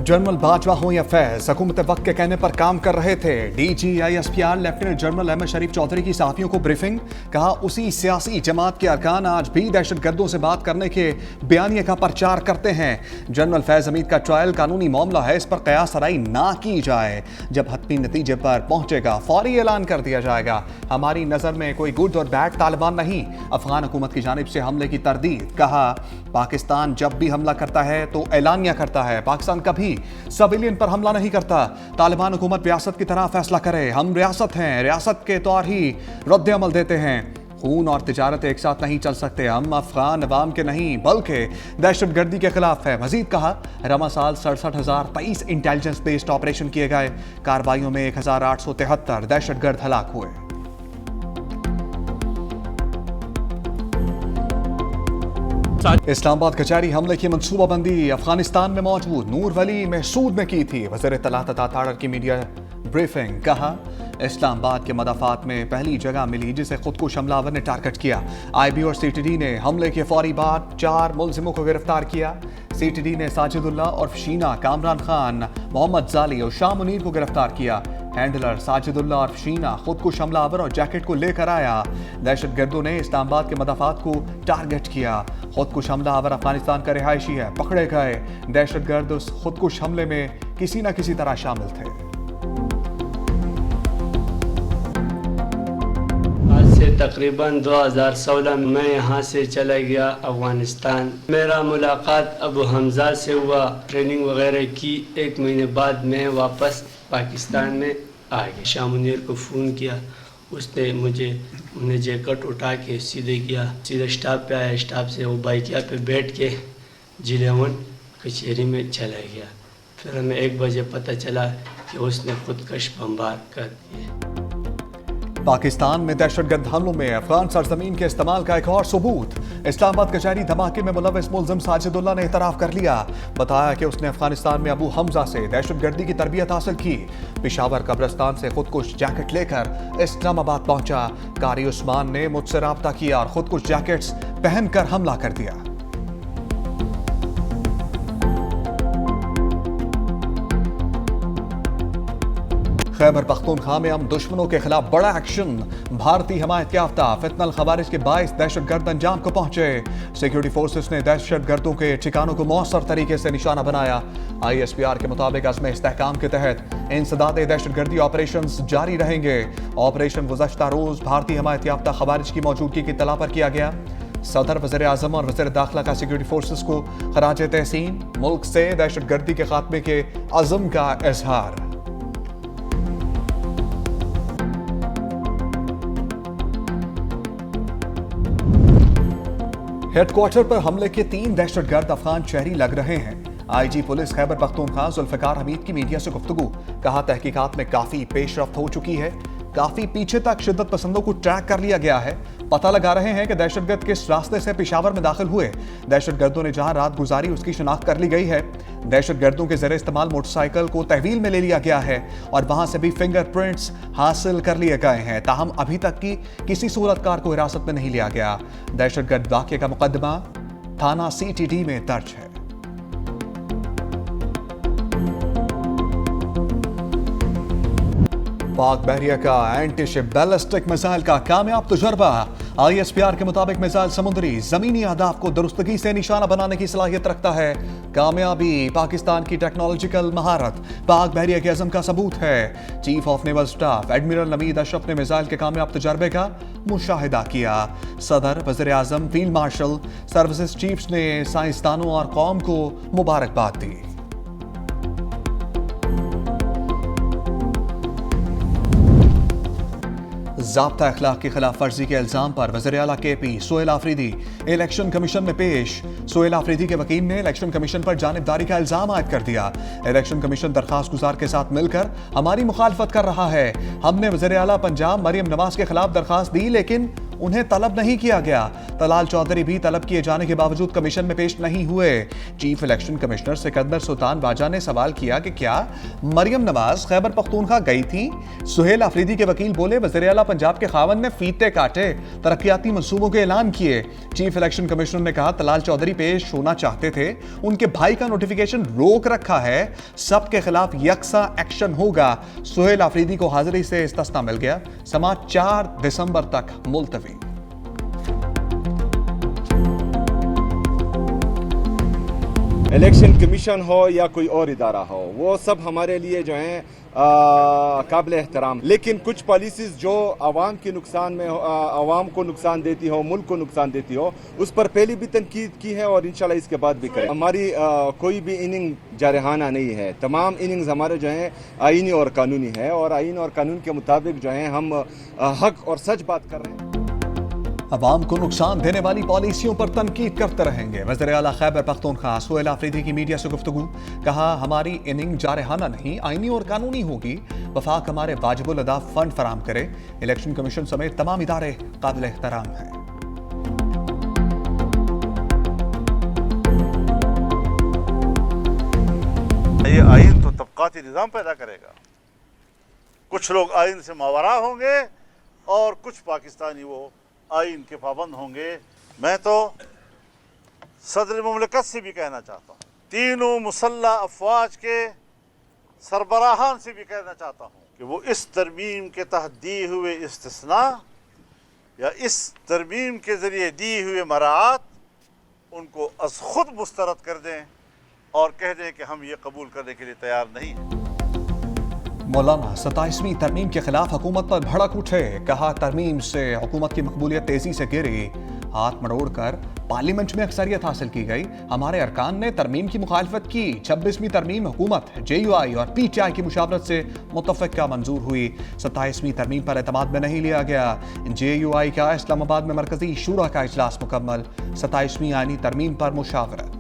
General Bajwa हो या फैज, हुकूमत वक्त के कहने पर काम कर रहे थे। DGISPR लेफ्टिनेंट जनरल अहमद शरीफ चौधरी की सहाफियों को ब्रीफिंग, कहा उसी सियासी जमात के अरकान आज भी दहशतगर्दों से बात करने के बयानिए का प्रचार करते हैं। जनरल फैज हमीद का ट्रायल कानूनी मामला है, इस पर कयास आराई ना की जाए। जब हतमी नतीजे पर पहुंचेगा फौरी ऐलान कर दिया जाएगा। हमारी नज़र में कोई गुड और बैड तालिबान नहीं, अफगान हुकूमत की जानिब से हमले की तरदीद। कहा पाकिस्तान जब भी हमला करता है तो ऐलानिया करता है, पाकिस्तान कभी सिविलियन पर हमला नहीं करता। तालिबान हुकूमत रियासत की तरह फैसला करे, हम रियासत हैं, रियासत के तौर ही रद्द अमल देते हैं। खून और तिजारत एक साथ नहीं चल सकते, हम अफगान अवाम के नहीं बल्कि दहशतगर्दी के खिलाफ है। मजीद कहा रमा साल 67,023 इंटेलिजेंस बेस्ड ऑपरेशन किए गए, कार्रवाइयों में 1,873 दहशतगर्द हलाक हुए। इस्लामाबाद कचहरी हमले की मनसूबाबंदी अफगानिस्तान में मौजूद नूर वली महसूद ने की थी। वज़ीर तलात ताताड़ की मीडिया ब्रीफिंग, कहा इस्लामाबाद के मदाफात में पहली जगह मिली जिसे खुदकुश हमलावर ने टारगेट किया। IB और CTD ने हमले के फौरी बाद 4 मुलजिमों को गिरफ्तार किया। CTD ने साजिदुल्ला और शीना, कामरान खान, मोहम्मद जाली और शाह मुनीर को गिरफ्तार किया। हैंडलर साजिदुल्ला और शीना खुदकुश हमलावर और जैकेट को लेकर आया। दहशतगर्दों ने इस्लामाबाद के मदाफात को टारगेट किया। खुदकुश हमलावर अफगानिस्तान का रिहायशी है, पकड़े गए। दहशतगर्द उस खुदकुश हमले में किसी न किसी तरह शामिल थे। आज से तकरीबन 2016 में मैं यहाँ से चला गया अफगानिस्तान। मेरा मुलाकात अबू हमजा से हुआ, ट्रेनिंग वगैरह की। 1 महीने बाद मैं वापस पाकिस्तान में आ गया। शाह मुनीर को फ़ोन किया, उसने मुझे जैकेट उठा के सीधे स्टाफ पे आया। स्टाफ से वो बाइकिया पे बैठ के G11 कचहरी में चला गया। फिर हमें 1 बजे पता चला कि उसने खुदकश बमबार कर दिए। पाकिस्तान में दहशतगर्द हमलों में अफगान सरजमीन के इस्तेमाल का एक और सबूत। इस्लामाबाद कचहरी धमाके में मुलव्वस मुलजिम साजिदुल्ला ने इतराफ़ कर लिया। बताया कि उसने अफगानिस्तान में अबू हमजा से दहशतगर्दी की तरबियत हासिल की। पेशावर कब्रिस्तान से खुदकुश जैकेट लेकर इस्लामाबाद पहुंचा। कारी उस्मान ने मुझसे राब्ता किया और खुदकुश जैकेट्स पहनकर हमला कर दिया। खैबर पख्तूनख्वा में हम दुश्मनों के खिलाफ बड़ा एक्शन। भारतीय हिमायत याफ्ता फितनल खवारिज के 22 दहशतगर्द अंजाम को पहुंचे। सिक्योरिटी फोर्सेस ने दहशतगर्दों के ठिकानों को मौसर तरीके से निशाना बनाया। ISPR के मुताबिक अज़्म इस्तेहकाम के तहत इंसदाद दहशतगर्दी ऑपरेशन जारी रहेंगे। ऑपरेशन गुज़श्ता रोज भारतीय हिमायत याफ्ता खवारिज की मौजूदगी की तला पर किया गया। सदर, वज़ीर आज़म और वज़ीर दाखिला का सिक्योरिटी फोर्सेस को खराज तहसीन, मुल्क से दहशतगर्दी के खात्मे के अज़म का इजहार। हेडक्वार्टर पर हमले के 3 दहशतगर्द अफगान शहरी लग रहे हैं। IG पुलिस खैबर पख्तूनख्वा जुल्फ़िकार हमीद की मीडिया से गुफ्तगू, कहा तहकीकात में काफी पेशरफ्त हो चुकी है। काफी पीछे तक शिद्दत पसंदों को ट्रैक कर लिया गया है। पता लगा रहे हैं कि दहशतगर्द किस रास्ते से पेशावर में दाखिल हुए। दहशतगर्दों ने जहां रात गुजारी उसकी शिनाख्त कर ली गई है। दहशतगर्दों के ज़रिए इस्तेमाल मोटरसाइकिल को तहवील में ले लिया गया है और वहां से भी फिंगरप्रिंट्स हासिल कर लिए गए हैं। ताहम अभी तक की किसी सूरतकार को हिरासत में नहीं लिया गया। दहशतगर्द वाक़े का मुकदमा थाना CTD में दर्ज है। पाक बहरिया का एंटी बैलिस्टिक मिसाइल का कामयाब तजुर्बा। ISPR के मुताबिक मिसाइल समुद्री जमीनी अहदाफ को दुरुस्तगी से निशाना बनाने की सलाहियत रखता है। कामयाबी पाकिस्तान की टेक्नोलॉजिकल महारत पाक बहरिया के अज़म का सबूत है। Chief of naval staff admiral Naveed Ashraf ने मिसाइल के कामयाब तजर्बे का मुशाहिदा किया। सदर, वज़ीर आज़म, फील्ड मार्शल, सर्विसेज चीफ्स ने साइंसदानों और कौम को मुबारकबाद दी। ज़ाब्ता अखलाक की खिलाफ वर्जी के इल्ज़ाम पर वज़ीर आला KP Sohail Afridi election commission में पेश। सोहेल आफरीदी के वकील ने इलेक्शन कमीशन पर जानिबदारी का इल्ज़ाम आयद कर दिया। इलेक्शन कमीशन दरखास्त गुजार के साथ मिलकर हमारी मुखालफत कर रहा है। हमने वज़ीर आला पंजाब मरियम नवाज के खिलाफ दरखास्त दी, लेकिन उन्हें तलब नहीं किया गया। तलाल चौधरी भी तलब किए जाने के बावजूद कमीशन में पेश नहीं हुए। Chief election commissioner Sikandar Sultan बाजा ने सवाल किया कि क्या मरियम नवाज खैबर पख्तूनख्वा गई थी। सुहेल आफरीदी के वकील बोले वज़ीर आला पंजाब के खावन ने फीते काटे, तरक्याती मंसूबों के ऐलान किए। चीफ इलेक्शन कमिश्नर ने कहा तलाल चौधरी पेश होना चाहते थे, उनके भाई का नोटिफिकेशन रोक रखा है, सबके खिलाफ यकसा एक्शन होगा। सुहेल आफरीदी को हाजिरी से इस्तिस्ना मिल गया। समाअत 4 दिसंबर तक मुलतवी। इलेक्शन कमीशन हो या कोई और इदारा हो, वो सब हमारे लिए जो है काबिल एहतराम, लेकिन कुछ पॉलिसीज जो आवाम के नुकसान में आवाम को नुकसान देती हो, मुल्क को नुकसान देती हो, उस पर पहले भी तनकीद की है और इंशाल्लाह इसके बाद भी करें। हमारी कोई भी इनिंग जारहाना नहीं है, तमाम इनिंग्स हमारे जो हैं आईनी और कानूनी है और आईन और कानून के मुताबिक जो है हम हक और सच बात कर रहे हैं। अवाम को नुकसान देने वाली पॉलिसियों पर तनकीद करते रहेंगे। वज़ीर आला खैबर पख्तूनख्वा सुहेल आफरीदी की मीडिया से गुफ्तगू, कहा हमारी इनिंग जारहाना नहीं आईनी और कानूनी होगी। वफाक हमारे वाजिबुल अदा फंड फराम करे। इलेक्शन कमीशन समेत तमाम इदारे काबिल एहतराम हैं। ये आइन तो तबकाती निज़ाम पैदा करेगा। कुछ लोग आइन से मावरा होंगे और कुछ पाकिस्तानी वो आइन के पाबंद होंगे। मैं तो सदर मुमलिकत से भी कहना चाहता हूँ, तीनों मुसल्ला अफवाज के सरबराहान से भी कहना चाहता हूँ कि वो इस तरमीम के तहत दिए हुए इस्तिस्ना या इस तरमीम के ज़रिए दिए हुए मराआत उनको अज़ खुद मुस्तरद कर दें और कह दें कि हम ये कबूल करने के लिए तैयार नहीं हैं। मौलाना 27वीं तरमीम के खिलाफ हुकूमत पर भड़क उठे, कहा तरमीम से हुकूमत की मकबूलियत तेजी से गिरी। हाथ मरोड़कर पार्लियामेंट में अक्सरियत हासिल की गई। हमारे अरकान ने तरमीम की मुखालफत की। 26वीं तरमीम हुकूमत JUI और PTI की मुशावरत से मुतफ़िक़ा मंजूर हुई। 27वीं तरमीम पर एतमाद में नहीं लिया गया। JUI का इस्लामाबाद में मरकजी शूरा का इजलास मुकम्मल। 27वीं आईनी तरमीम पर मुशावरत।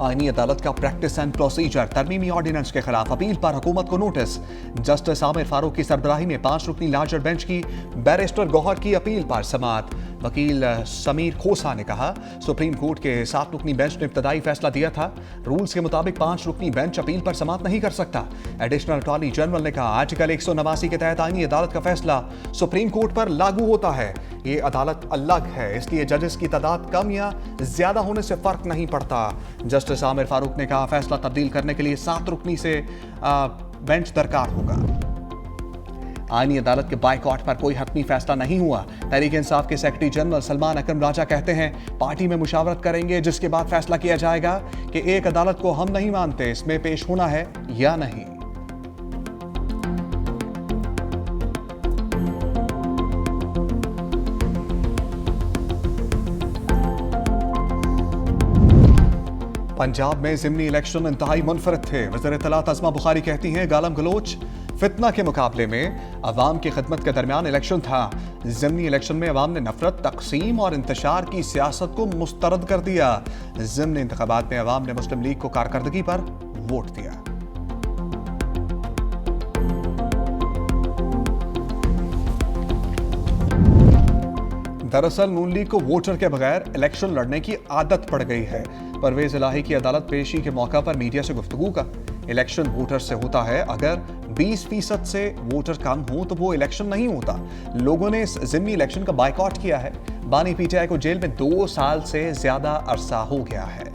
आईनी अदालत का प्रैक्टिस एंड प्रोसीजर तरमीमी ऑर्डिनेंस के खिलाफ अपील पर हुकूमत को नोटिस। जस्टिस आमिर फारूक की सरबराही में 5 रुकनी लार्जर बेंच की बैरिस्टर गौहर की अपील पर समाअत। वकील समीर खोसा ने कहा सुप्रीम कोर्ट के 7 रुकनी बेंच ने इब्तदाई फैसला दिया था, रूल्स के मुताबिक 5 रुकनी बेंच अपील पर समाअत नहीं कर सकता। एडिशनल अटॉर्नी जनरल ने कहा आर्टिकल 189 के तहत आईनी अदालत का फैसला सुप्रीम कोर्ट पर लागू होता है। ये अदालत अलग है, इसलिए जजेस की तादाद कम या ज्यादा होने से फर्क नहीं पड़ता। जस्टिस आमिर फारूक ने कहा फैसला तब्दील करने के लिए 7 रुकनी से बेंच दरकार होगा। आईनी अदालत के बायकॉट पर कोई हतमी फैसला नहीं हुआ। तहरीक इंसाफ के सेक्रेटरी जनरल सलमान अकरम राजा कहते हैं पार्टी में मुशावरत करेंगे, जिसके बाद फैसला किया जाएगा कि एक अदालत को हम नहीं मानते, इसमें पेश होना है या नहीं। पंजाब में ज़िमनी इलेक्शन इंतहाई मुनफरद थे। वज़ीर इत्तलात अज़मा बुखारी कहती हैं गालम गलोच फितना के मुकाबले में अवाम की खिदमत के दरमियान इलेक्शन था। ज़िमनी इलेक्शन में अवाम ने नफरत, तकसीम और इंतशार की सियासत को मुस्तरद कर दिया। ज़िमनी इंतखाबात में अवाम ने मुस्लिम लीग को कारकर्दगी पर वोट दिया। दरअसल नून लीग को वोटर के बगैर इलेक्शन लड़ने की आदत पड़ गई है। परवेज इलाही की अदालत पेशी के मौका पर मीडिया से गुफ्तगू का इलेक्शन वोटर से होता है, अगर 20% से वोटर कम हो तो वो इलेक्शन नहीं होता। लोगों ने इस ज़िमनी इलेक्शन का बायकॉट किया है। बानी PTI को जेल में 2 साल से ज्यादा अरसा हो गया है।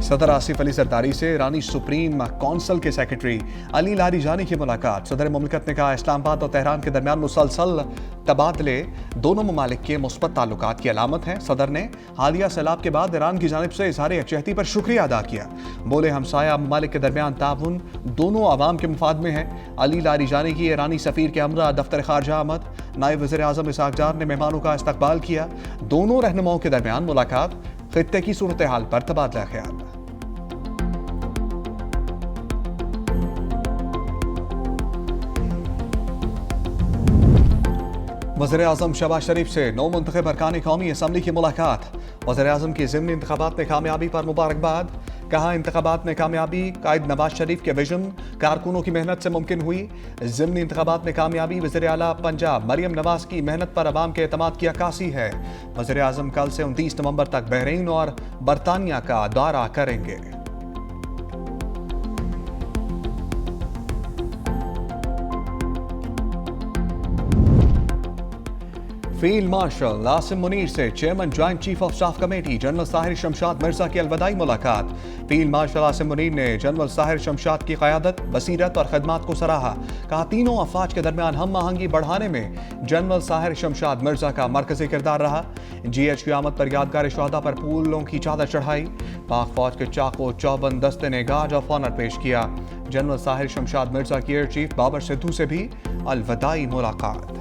सदर आसिफ अली जरदारी से ईरानी सुप्रीम कौंसिल के सेक्रेटरी अली लारीजानी की मुलाकात। सदर मुमलिकत ने कहा इस्लामाबाद और तेहरान के दरमियान मुसलसल तबादले दोनों ममालिक के मुस्बत ताल्लुकात की अलामत हैं। सदर ने हालिया सैलाब के बाद ईरान की जानिब से इज़हार यकजहती पर शुक्रिया अदा किया। बोले हमसाया ममालिक के दरमियान ताउन दोनों आवाम के मुफाद में है। अली लारीजानी की ईरानी सफ़ीर के हमरा दफ्तर खारजा अहमद, नायब वज़ीर आज़म इसहाक जार ने मेहमानों का इस्तकबाल किया। दोनों रहनुमाओं के दरमियान मुलाकात खित्ते की सूरत हाल पर तबादला ख्याल। वज़ीर-ए-आज़म शहबाज शरीफ से नौ मुंतखब अरकान कौमी असम्बली की मुलाकात। वज़ीर-ए-आज़म की ज़िमनी इंतखाबात में कामयाबी पर मुबारकबाद। कहा, इंतखाबात में कामयाबी कायद नवाज शरीफ के विजन कारकुनों की मेहनत से मुमकिन हुई। ज़िमनी इंतखाबात में कामयाबी वज़ीर आला पंजाब मरियम नवाज की मेहनत पर अवाम के एतमाद की अक्कासी है। वज़ीर-ए-आज़म कल से 29 नवंबर तक बहरीन और बरतानिया का दौरा करेंगे। फील्ड मार्शल आसिम मुनीर से chairman joint chief of staff committee general Sahir Shamshad Mirza की अलविदाई मुलाकात। फील्ड मार्शल आसिम मुनीर ने जनरल साहिर शमशाद की क़यादत, बसीरत और खदमात को सराहा। कहा, तीनों अफवाज के दरमियान हम आहंगी बढ़ाने में जनरल साहिर शमशाद मिर्जा का मरकजी किरदार रहा। GH की आमद पर यादगार शहादा पर फूलों की चादर चढ़ाई। पाक फौज के चाको चौबंद दस्ते ने गार्ड ऑफ ऑनर पेश किया। जनरल साहिर शमशाद मिर्जा की एयर चीफ बाबर सिद्धू से भी अलविदाई मुलाकात।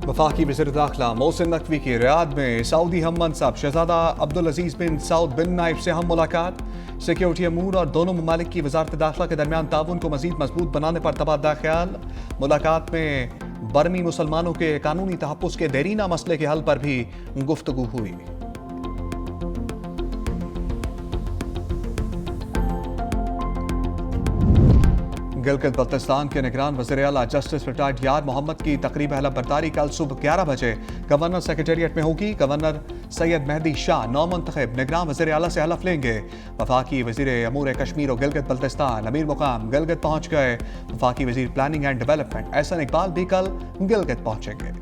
वफाकी वज़ीर दाखिला मोहसिन नकवी की रियाद में सऊदी हम मनसब शहजादा अब्दुल अजीज बिन सऊद बिन नाइफ से हम मुलाकात। सिक्योरिटी अमूर और दोनों ममालिक की वजारत दाखिला के दरमियान ताउन को मजीद मजबूत बनाने पर तबादला ख्याल। मुलाकात में बर्मी मुसलमानों के कानूनी तहफ़्फ़ुज़ के देरीना मसले के हल पर भी गुफ्तगू हुई। गिलगित बल्तिस्तान के निगरान वज़ीर आला जस्टिस रिटायर्ड यार मोहम्मद की तकरीब अहल बरदारी कल सुबह 11 बजे गवर्नर सेक्रेटेरिएट में होगी। गवर्नर सैयद मेहदी शाह नौ मुंतखब निगरान वज़ीर आला से हलफ लेंगे। वफाकी वज़ीर अमूर कश्मीर और गिलगित बल्तिस्तान अमीर मुकाम गिलगित पहुँच गए। वफाकी वज़ीर planning and development Ahsan Iqbal भी कल गिलगित पहुँचेंगे।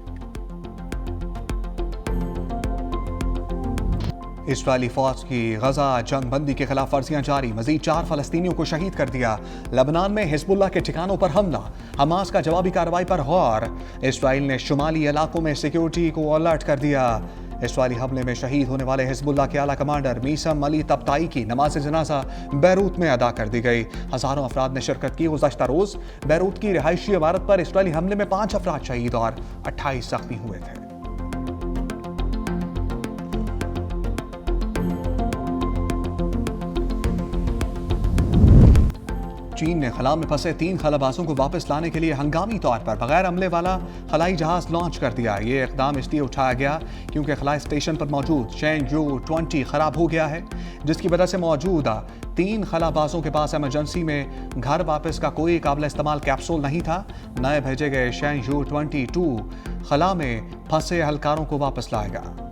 इस्राएली फौज की गजा जंग बंदी के खिलाफ वर्जियां जारी, मजीद 4 फलस्तीनियों को शहीद कर दिया। लबनान में हिजबुल्लाह के ठिकानों पर हमला, हमास का जवाबी कार्रवाई पर गौर। इसराइल ने शुमाली इलाकों में सिक्योरिटी को अलर्ट कर दिया। इसराइली हमले में शहीद होने वाले हिजबुल्लाह के आला कमांडर मीसम अली तबताई की नमाज जनाजा बैरूत में अदा कर दी गई। हजारों अफराद ने शिरकत की। गुज़श्ता रोज बैरूत की रिहायशी इमारत पर इसराइली हमले में 5 अफराद शहीद और 28 जख्मी हुए थे। चीन ने खला में फंसे 3 खलाबाजों को वापस लाने के लिए हंगामी तौर पर बगैर अमले वाला खलाई जहाज लॉन्च कर दिया। ये इकदाम इसलिए उठाया गया क्योंकि खलाई स्टेशन पर मौजूद चेंजू 20 खराब हो गया है, जिसकी वजह से मौजूदा 3 खलाबाजों के पास इमरजेंसी में घर वापस का कोई काबिल इस्तेमाल कैप्सूल नहीं था। नए भेजे गए चेंजू 22 खला में फंसे एहलकारों को वापस लाएगा।